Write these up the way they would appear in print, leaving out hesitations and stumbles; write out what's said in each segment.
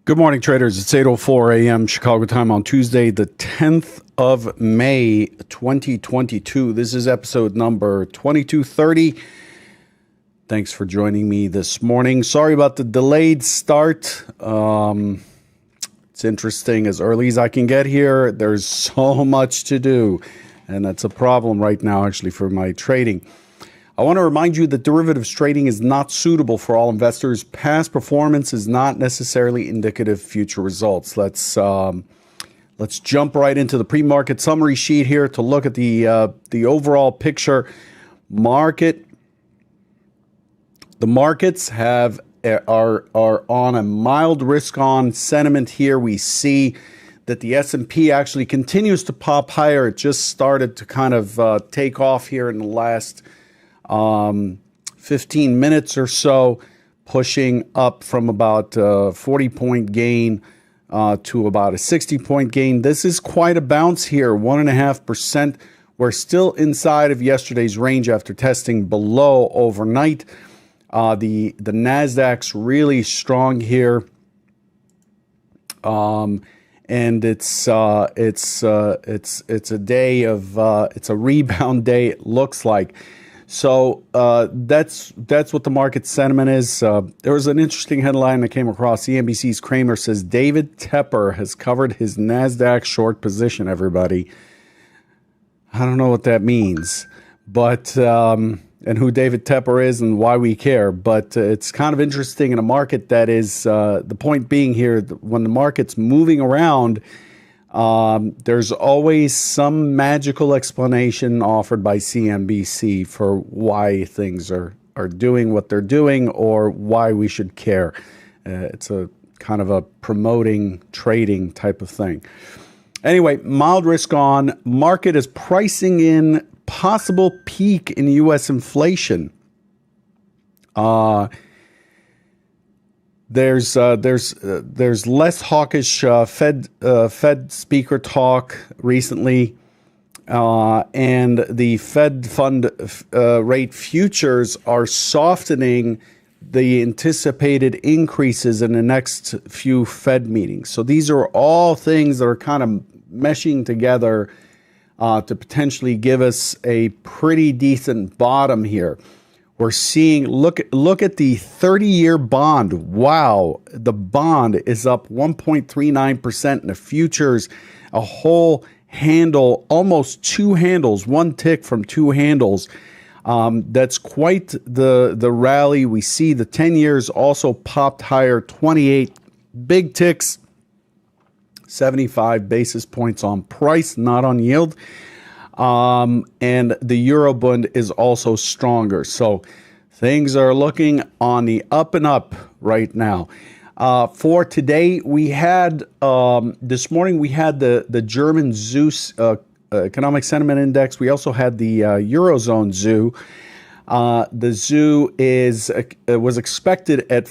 Good morning, traders. It's 8:04 a.m. Chicago time on Tuesday, the 10th of May, 2022. This is episode number 2230. Thanks for joining me this morning. Sorry about the delayed start. It's interesting. As early as I can get here, there's so much to do, and that's a problem right now, actually, for my trading. I want to remind you that derivatives trading is not suitable for all investors. Past performance is not necessarily indicative of future results. Let's jump right into the pre-market summary sheet here to look at the overall picture. The markets are on a mild risk-on sentiment here. We see that the S&P actually continues to pop higher. It just started to kind of take off here in the last 15 minutes or so, pushing up from about a 40-point gain to about a 60-point gain. This is quite a bounce here, 1.5%. We're still inside of yesterday's range after testing below overnight. The Nasdaq's really strong here, and it's a day of it's a rebound day. It looks like. So that's what the market sentiment is. There was an interesting headline that came across. CNBC's Kramer says David Tepper has covered his NASDAQ short position, everybody. I don't know what that means, but and who David Tepper is and why we care. But it's kind of interesting in a market that is, the point being here, when the market's moving around, there's always some magical explanation offered by CNBC for why things are doing what they're doing or why we should care. It's a kind of a promoting trading type of thing. Anyway, mild risk on. Market is pricing in possible peak in U.S. inflation. There's less hawkish Fed speaker talk recently, and the Fed fund rate futures are softening the anticipated increases in the next few Fed meetings. So these are all things that are kind of meshing together to potentially give us a pretty decent bottom here. We're seeing, look at the 30-year bond. Wow, the bond is up 1.39%, and the futures, a whole handle, almost two handles, one tick from two handles. That's quite the rally. We see the 10 years also popped higher, 28 big ticks, 75 basis points on price, not on yield. And the Eurobond is also stronger. So things are looking on the up and up right now. For today, we had, this morning, we had the German ZEUS Economic Sentiment Index. We also had the Eurozone ZEW. The ZEW was expected at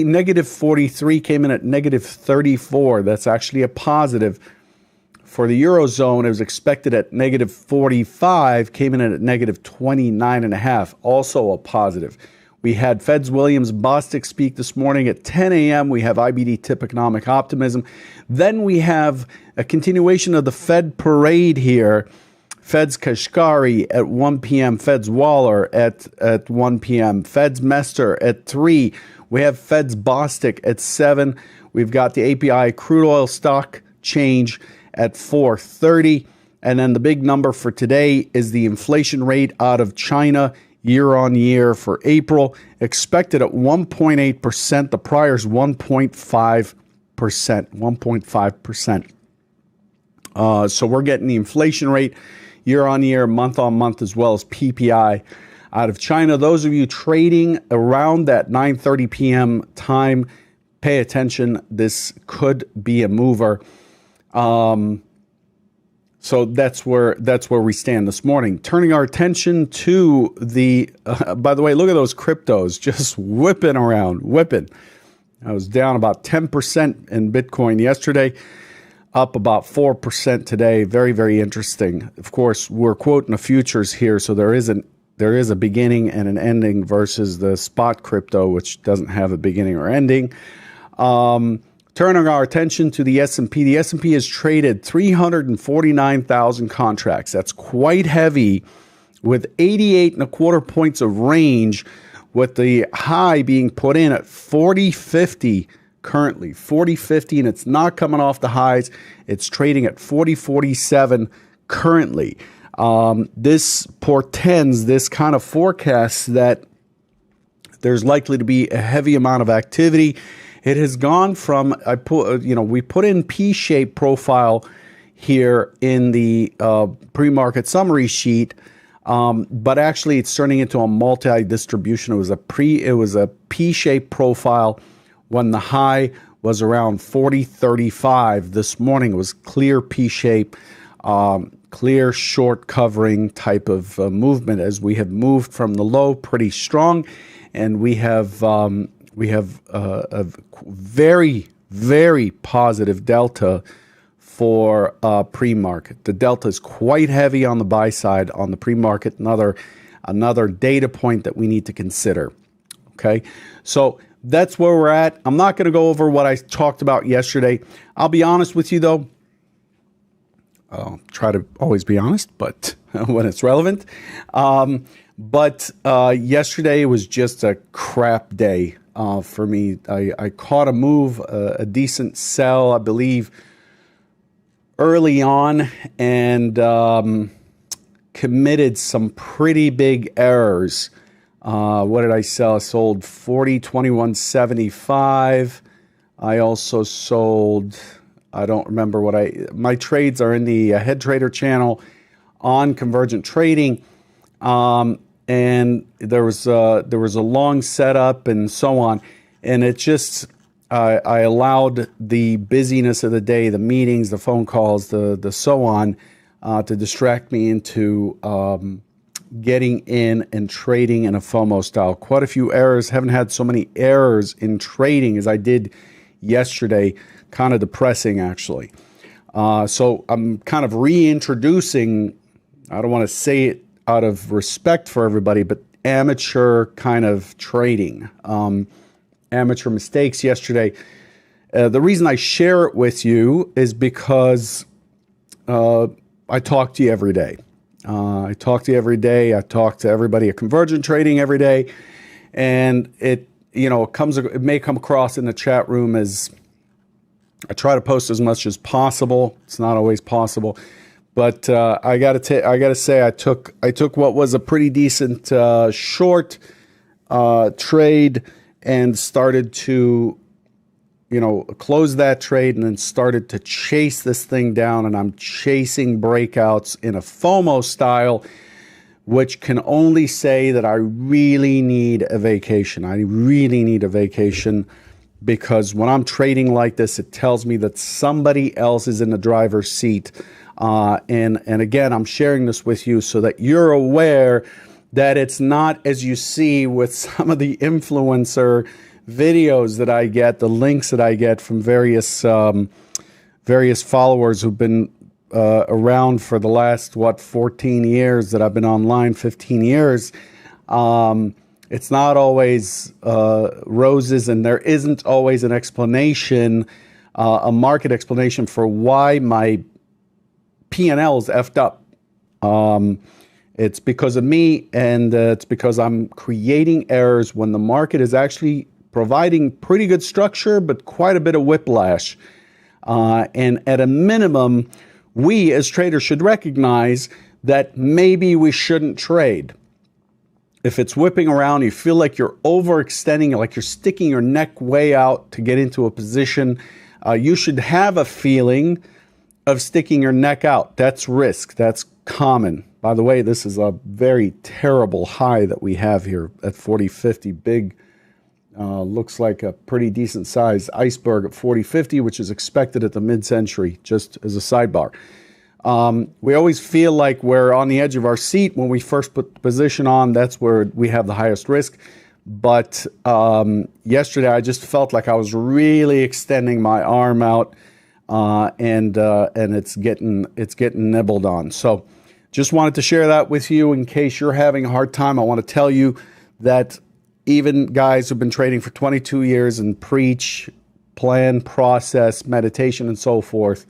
negative 43, came in at negative 34. That's actually a positive. For the Eurozone, it was expected at negative 45, came in at negative 29.5, also a positive. We had Fed's Williams Bostic speak this morning at 10 a.m. We have IBD tip economic optimism. Then we have a continuation of the Fed parade here. Fed's Kashkari at 1 p.m., Fed's Waller at 1 p.m., Fed's Mester at 3. We have Fed's Bostic at 7. We've got the API crude oil stock change at 4:30. And then the big number for today is the inflation rate out of China year on year for April, expected at 1.8%. The prior is 1.5%. 1.5%. So we're getting the inflation rate year on year, month on month, as well as PPI out of China. Those of you trading around that 9:30 p.m. time, pay attention. This could be a mover. So that's where we stand this morning. Turning our attention to the, by the way, look at those cryptos just whipping around. I was down about 10% in Bitcoin yesterday, up about 4% today. Very, very interesting. Of course, we're quoting the futures here, so there is a beginning and an ending versus the spot crypto, which doesn't have a beginning or ending. Turning our attention to the S&P. The S&P has traded 349,000 contracts. That's quite heavy, with 88 and a quarter points of range, with the high being put in at 40.50 currently. 40.50, and it's not coming off the highs. It's trading at 40.47 currently. This portends, this kind of forecasts that there's likely to be a heavy amount of activity. It has gone from, we put in P-shaped profile here in the pre-market summary sheet, but actually it's turning into a multi-distribution. It was a P-shaped profile when the high was around 40.35 this morning. It was clear P-shape, clear short covering type of movement as we have moved from the low pretty strong, and we have a very, very positive delta for pre-market. The delta is quite heavy on the buy side on the pre-market. Another data point that we need to consider. Okay, so that's where we're at. I'm not going to go over what I talked about yesterday. I'll be honest with you, though. I'll try to always be honest, but when it's relevant. But yesterday was just a crap day for me. I caught a move, a decent sell, I believe, early on, and committed some pretty big errors. What did I sell? I sold 40.2175. I also sold, I don't remember my trades are in the head trader channel on Convergent Trading. And there was a long setup and so on. And it just, I allowed the busyness of the day, the meetings, the phone calls, the so on, to distract me into getting in and trading in a FOMO style. Quite a few errors. Haven't had so many errors in trading as I did yesterday. Kind of depressing, actually. So I'm kind of reintroducing, I don't want to say it out of respect for everybody, but amateur kind of trading. Amateur mistakes yesterday. The reason I share it with you is because I talk to you every day. I talk to you every day. I talk to everybody at Convergent Trading every day, and it may come across in the chat room as I try to post as much as possible. It's not always possible, but I gotta say I took what was a pretty decent short trade and started to close that trade, and then started to chase this thing down, and I'm chasing breakouts in a FOMO style, which can only say that I really need a vacation. I really need a vacation, because when I'm trading like this, it tells me that somebody else is in the driver's seat. And again, I'm sharing this with you so that you're aware that it's not as you see with some of the influencer videos that I get, the links that I get from various followers who've been around for the last 14 years that I've been online, 15 years. It's not always roses, and there isn't always an explanation, a market explanation for why my P&L is effed up. It's because of me, and it's because I'm creating errors when the market is actually providing pretty good structure, but quite a bit of whiplash. And at a minimum, we as traders should recognize that maybe we shouldn't trade. If it's whipping around, you feel like you're overextending, like you're sticking your neck way out to get into a position, you should have a feeling of sticking your neck out. That's risk. That's common. By the way, this is a very terrible high that we have here at 40.50. Big, looks like a pretty decent sized iceberg at 40.50, which is expected at the mid-century, just as a sidebar. We always feel like we're on the edge of our seat when we first put the position on. That's where we have the highest risk. But yesterday, I just felt like I was really extending my arm out, and it's getting nibbled on. So just wanted to share that with you in case you're having a hard time. I want to tell you that even guys who've been trading for 22 years and preach plan, process, meditation, and so forth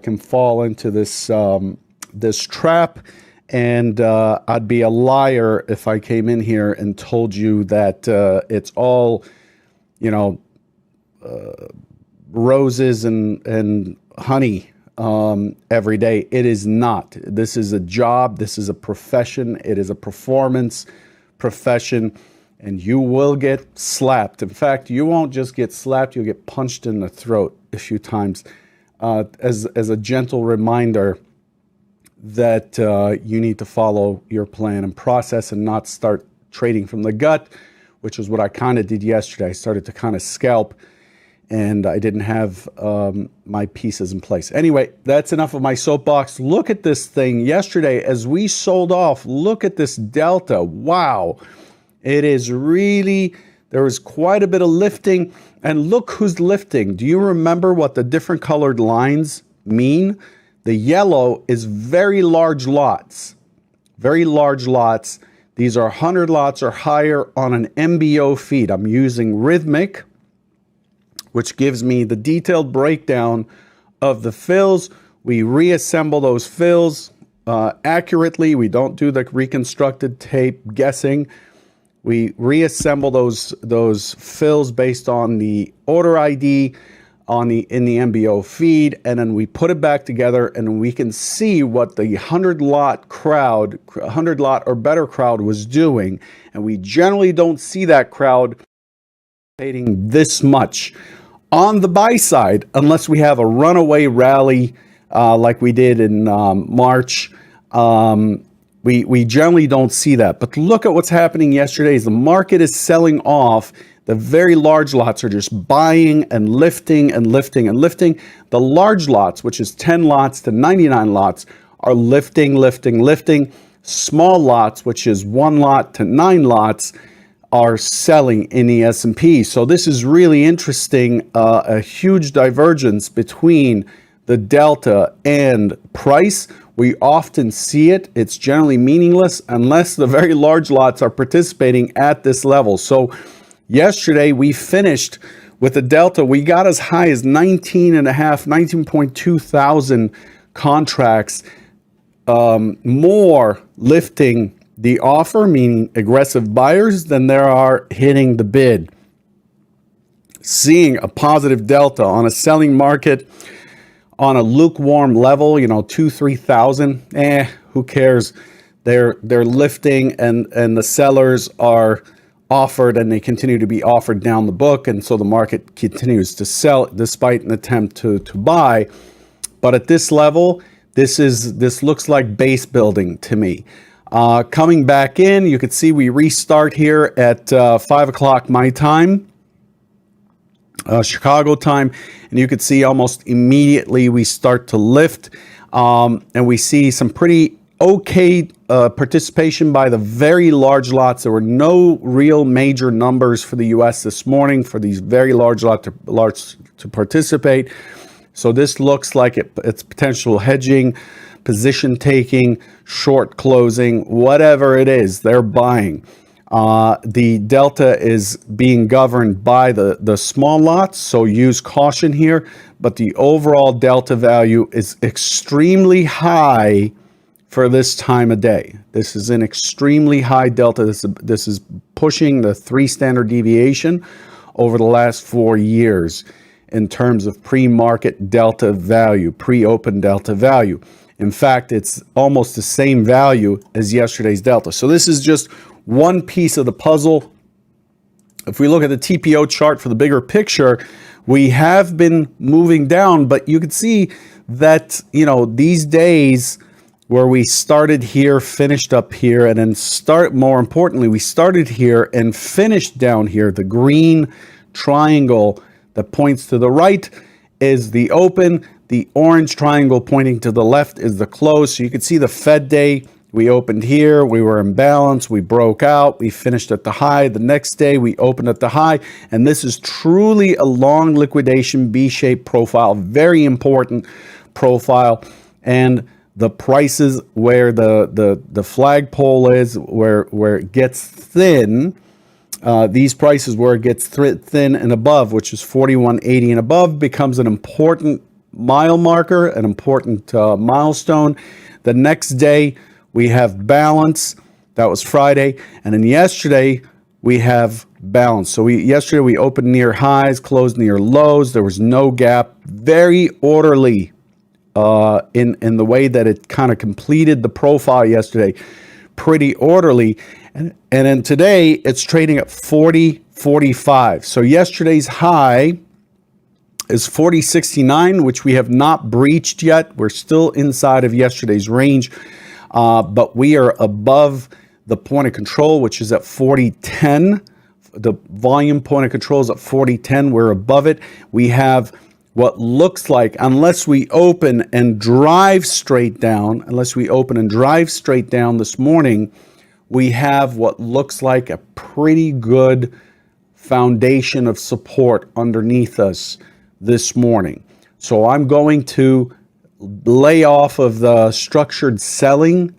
can fall into this trap. And I'd be a liar if I came in here and told you that it's all, you know, roses and honey every day. It is not. This is a job. This is a profession. It is a performance profession, and you will get slapped. In fact, you won't just get slapped, you'll get punched in the throat a few times as a gentle reminder that you need to follow your plan and process and not start trading from the gut, which is what I kind of did yesterday. I started to kind of scalp, and I didn't have my pieces in place. Anyway, that's enough of my soapbox. Look at this thing yesterday as we sold off. Look at this delta. Wow. It is really, there was quite a bit of lifting. And look who's lifting. Do you remember what the different colored lines mean? The yellow is very large lots. Very large lots. These are 100 lots or higher on an MBO feed. I'm using Rhythmic, which gives me the detailed breakdown of the fills. We reassemble those fills accurately. We don't do the reconstructed tape guessing. We reassemble those fills based on the order ID in the MBO feed, and then we put it back together, and we can see what the 100 lot or better crowd was doing. And we generally don't see that crowd participating this much on the buy side, unless we have a runaway rally like we did in March. We generally don't see that. But look at what's happening yesterday. As the market is selling off, the very large lots are just buying and lifting and lifting and lifting. The large lots, which is 10 lots to 99 lots, are lifting, lifting, lifting. Small lots, which is 1 lot to 9 lots, are selling in the S&P. So this is really interesting, a huge divergence between the delta and price. We often see it. It's generally meaningless unless the very large lots are participating at this level. So yesterday we finished with a delta. We got as high as 19.2 thousand contracts, more lifting the offer, meaning aggressive buyers, than there are hitting the bid. Seeing a positive delta on a selling market on a lukewarm level, 2,000-3,000, who cares? They're lifting, and the sellers are offered, and they continue to be offered down the book, and so the market continues to sell despite an attempt to buy. But at this level, this looks like base building to me. Coming back in, you can see we restart here at 5 o'clock my time, Chicago time, and you can see almost immediately we start to lift, and we see some pretty okay participation by the very large lots. There were no real major numbers for the U.S. this morning for these very large lots to participate. So this looks like it's potential hedging, position taking, short closing, whatever it is, they're buying. The delta is being governed by the small lots, so use caution here, but the overall delta value is extremely high for this time of day. This is an extremely high delta. This is pushing the 3 standard deviation over the last 4 years in terms of pre-market delta value, pre-open delta value. In fact, it's almost the same value as yesterday's delta. So this is just one piece of the puzzle. If we look at the TPO chart for the bigger picture, we have been moving down, but you can see that, these days where we started here, finished up here, and then more importantly, we started here and finished down here. The green triangle that points to the right is the open. The orange triangle pointing to the left is the close. So you can see the Fed day. We opened here. We were in balance. We broke out. We finished at the high. The next day, we opened at the high. And this is truly a long liquidation B-shaped profile. Very important profile. And the prices where the flagpole is, where it gets thin, These prices where it gets thin and above, which is 41.80 and above, becomes an important mile marker, an important milestone. The next day we have balance. That was Friday. And then yesterday we have balance. So yesterday we opened near highs, closed near lows. There was no gap. Very orderly in the way that it kind of completed the profile yesterday. Pretty orderly. And then today it's trading at 40.45. So yesterday's high is 40.69, which we have not breached yet. We're still inside of yesterday's range, but we are above the point of control, which is at 40.10. The volume point of control is at 40.10. We're above it. We have what looks like, unless we open and drive straight down, this morning, we have what looks like a pretty good foundation of support underneath us this morning. So I'm going to lay off of the structured selling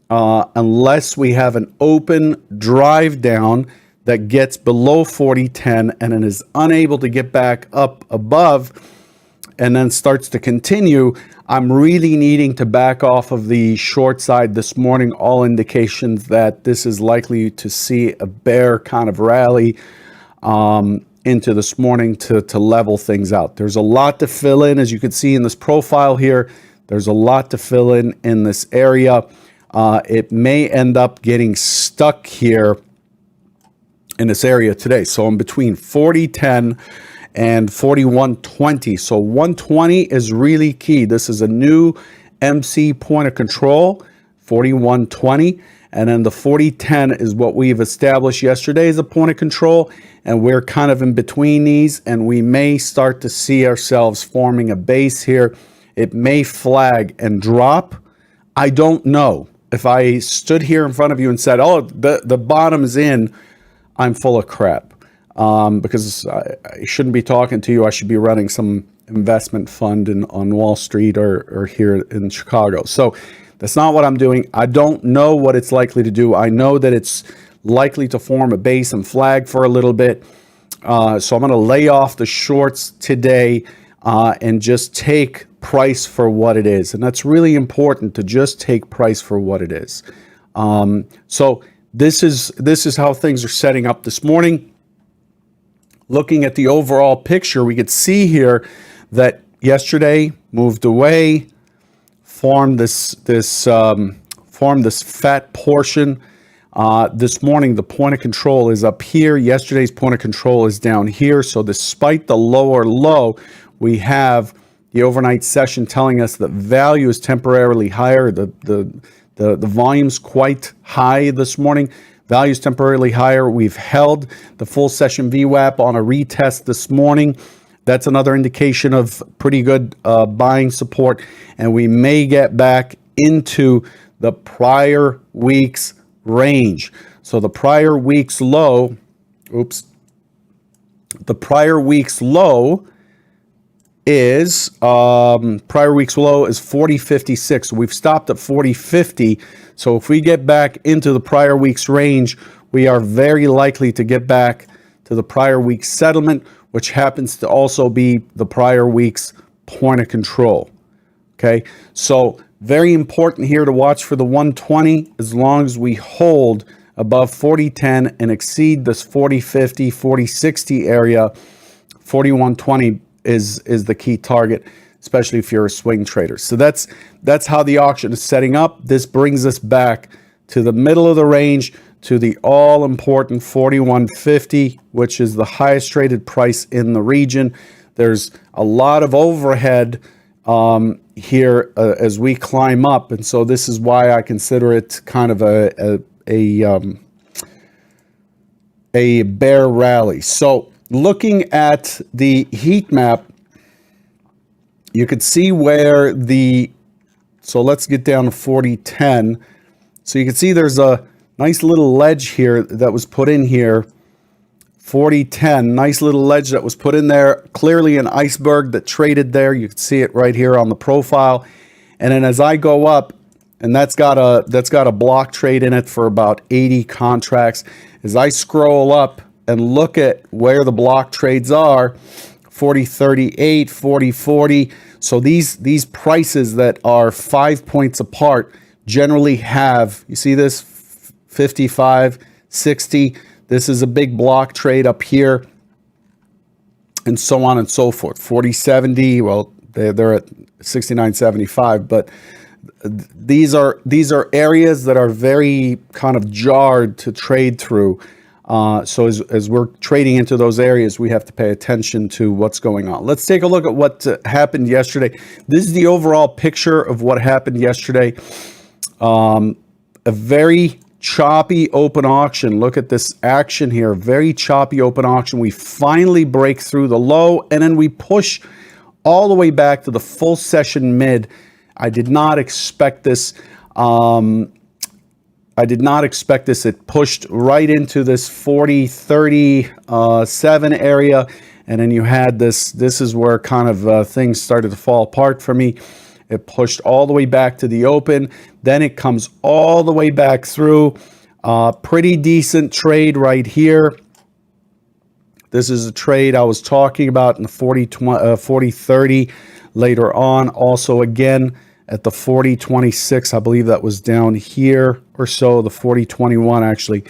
unless we have an open drive down that gets below 40.10 and then is unable to get back up above and then starts to continue. I'm really needing to back off of the short side this morning. All indications that this is likely to see a bear kind of rally into this morning to level things out. There's a lot to fill in, as you can see in this profile here. There's a lot to fill in this area. It may end up getting stuck here in this area today. So I'm between 40.10 and 41.20. So 120 is really key. This is a new MC point of control, 41.20. And then the 40.10 is what we've established yesterday as a point of control. And we're kind of in between these. And we may start to see ourselves forming a base here. It may flag and drop. I don't know. If I stood here in front of you and said, oh, the bottom is in, I'm full of crap. Because I shouldn't be talking to you. I should be running some investment fund on Wall Street or here in Chicago. So that's not what I'm doing. I don't know what it's likely to do. I know that it's likely to form a base and flag for a little bit. So I'm going to lay off the shorts today and just take price for what it is. And that's really important, to just take price for what it is. So this is how things are setting up this morning. Looking at the overall picture, we could see here that yesterday moved away, formed this fat portion. This morning, the point of control is up here. Yesterday's point of control is down here. So despite the lower low, we have the overnight session telling us that value is temporarily higher. The volume's quite high this morning. Value's temporarily higher. We've held the full session VWAP on a retest this morning. That's another indication of pretty good buying support. And we may get back into the prior week's range. So the prior week's low, is 40.56. We've stopped at 40.50. So if we get back into the prior week's range, we are very likely to get back to the prior week's settlement, which happens to also be the prior week's point of control. Okay, so very important here to watch for the 120 as long as we hold above 40.10 and exceed this 40.50, 40.60 area. 41.20 is the key target, especially if you're a swing trader. So that's how the auction is setting up. This brings us back to the middle of the range, to the all-important 41.50, which is the highest traded price in the region. There's a lot of overhead here as we climb up, and so this is why I consider it kind of a bear rally. So looking at the heat map, you could see where so let's get down to 40.10. So you can see there's a nice little ledge here that was put in here. 40.10, nice little ledge that was put in there. Clearly an iceberg that traded there. You can see it right here on the profile. And then as I go up, and that's got a block trade in it for about 80 contracts. As I scroll up and look at where the block trades are, 40.38, 40.40. So these prices that are 5 points apart generally have, you see this, 55, 60. This is a big block trade up here, and so on and so forth. 40.70, well, they're at 69.75, but these are areas that are very kind of jarred to trade through. So as we're trading into those areas, we have to pay attention to what's going on. Let's take a look at what happened yesterday. This is the overall picture of what happened yesterday. A very choppy open auction. Look at this action here. Very choppy open auction. We finally break through the low, and then we push all the way back to the full session mid. I did not expect this. It pushed right into this 40.37 area, and then you had this. This is where kind of things started to fall apart for me. It pushed all the way back to the open. Then it comes all the way back through. Pretty decent trade right here. This is a trade I was talking about in the 40.30 later on. Also, again, at the 40.26, I believe that was down here or so, the 40.21 actually.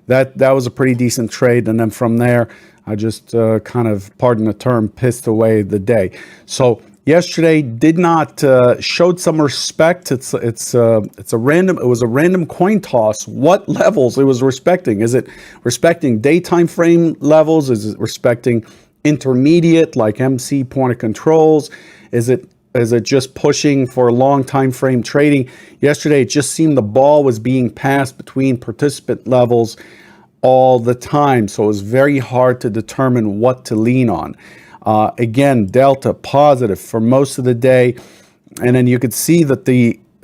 That was a pretty decent trade. And then from there, I just kind of, pardon the term, pissed away the day. So yesterday did not showed some respect. It was a random coin toss. What levels it was respecting? Is it respecting daytime frame levels? Is it respecting intermediate like MC point of controls? Is it just pushing for long time frame trading? Yesterday it just seemed the ball was being passed between participant levels all the time, so it was very hard to determine what to lean on. Again, delta positive for most of the day, and then you could see that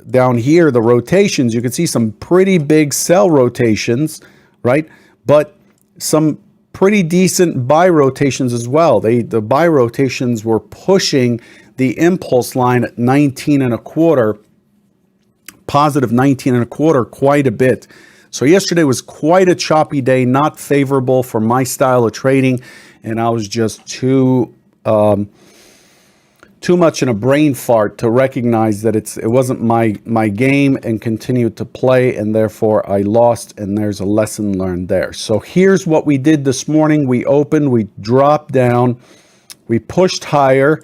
down here, the rotations, you could see some pretty big sell rotations, right? But some pretty decent buy rotations as well. The buy rotations were pushing the impulse line at 19.25, positive 19.25, quite a bit. So yesterday was quite a choppy day, not favorable for my style of trading, and I was just too much in a brain fart to recognize that it wasn't my game and continued to play, and therefore I lost, and there's a lesson learned there. So here's what we did this morning. We opened, we dropped down, we pushed higher,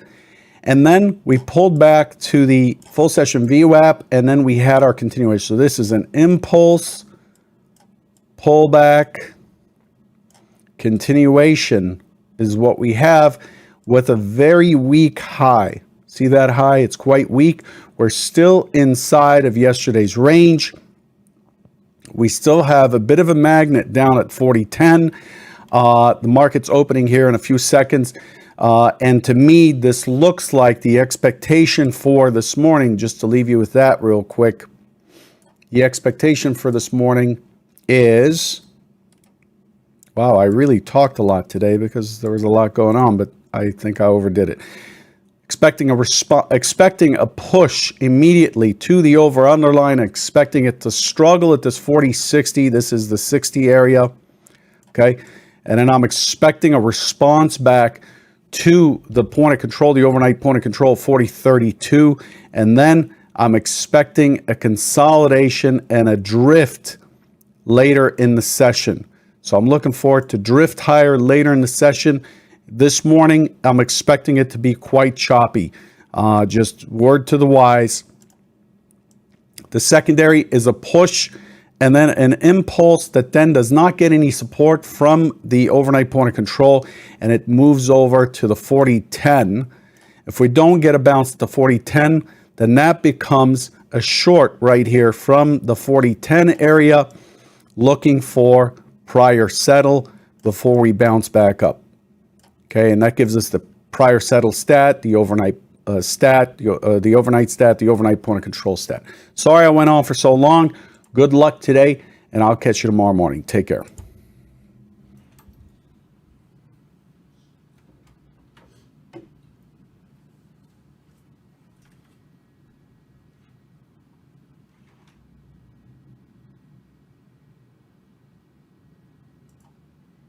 and then we pulled back to the full session VWAP, and then we had our continuation. So this is an impulse, pullback, continuation is what we have with a very weak high. See that high? It's quite weak. We're still inside of yesterday's range. We still have a bit of a magnet down at 40.10. The market's opening here in a few seconds. And to me, this looks like the expectation for this morning, just to leave you with that real quick. The expectation for this morning is, wow, I really talked a lot today because there was a lot going on, but I think I overdid it. Expecting a push immediately to the over-under line, expecting it to struggle at this 40.60. This is the 60 area, okay? And then I'm expecting a response back to the point of control, the overnight point of control, 40.32. And then I'm expecting a consolidation and a drift later in the session. So I'm looking forward to drift higher later in the session. This morning, I'm expecting it to be quite choppy. Just word to the wise. The secondary is a push and then an impulse that then does not get any support from the overnight point of control, and it moves over to the 40.10. If we don't get a bounce at the 40.10, then that becomes a short right here from the 40.10 area, looking for prior settle before we bounce back up. Okay, and that gives us the prior settle stat, the overnight stat, the overnight stat, the overnight point of control stat. Sorry I went on for so long. Good luck today, and I'll catch you tomorrow morning. Take care.